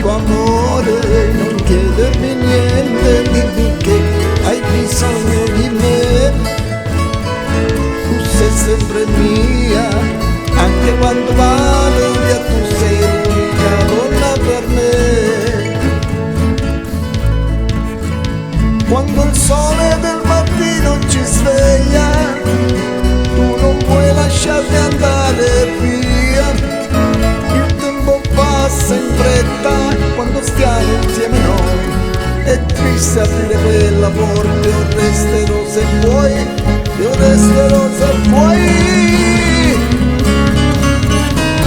Amore, non chiedermi niente, dimmi che hai bisogno di me. Tu sei sempre mia, anche quando vado via tu sei l'unica donna per me. Quando il sole del mattino ci sveglia, tu non puoi lasciarmi andare via. Passa in fretta quando stiamo insieme noi, è triste aprire quella porta, io resterò se vuoi, io resterò se vuoi.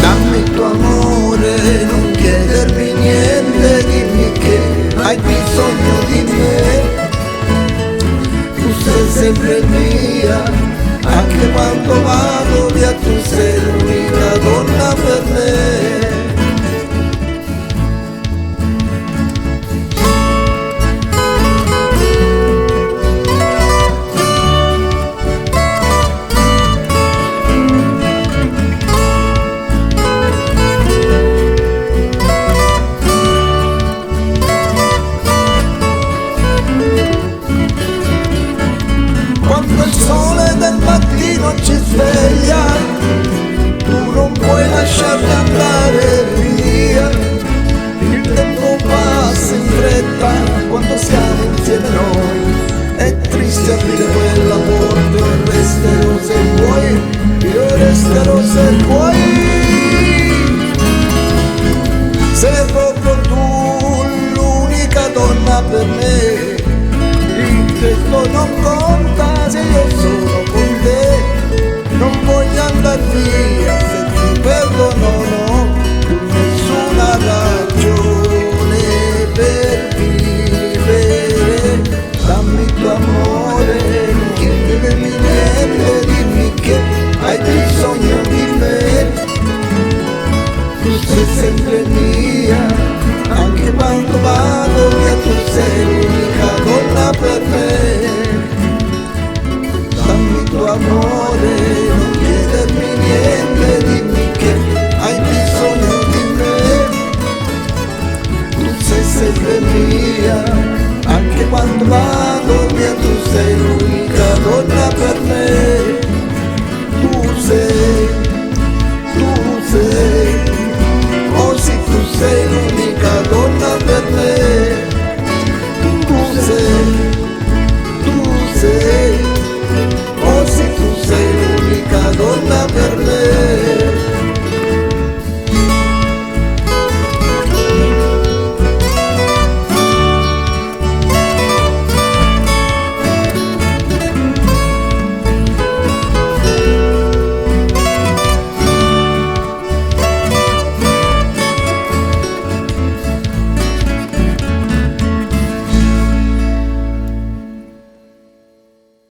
Dammi il tuo amore, non chiedermi niente, dimmi che hai bisogno di me. Tu sei sempre mia, anche quando vado via tu sei l'unica donna per me. Quando il sole del mattino ci sveglia, tu non puoi lasciarmi andare via. Il tempo passa in fretta quando siamo insieme noi, è triste aprire quella porta, io resterò se vuoi, io resterò se vuoi. Sei proprio tu l'unica donna per me, il resto non conta se io sono con te. Non voglio andar via se ti perdono, no, nessuna ragione per vivere. Dammi il tuo amore, non chiedermi niente, dimmi che hai bisogno di me. Tu sei sempre mia, anche quando vado via tu sei l'unica donna per me. Dammi il tuo amore, non chiedermi niente, dimmi che hai bisogno di me. Tu sei sempre mia, anche quando vado via tu sei l'unica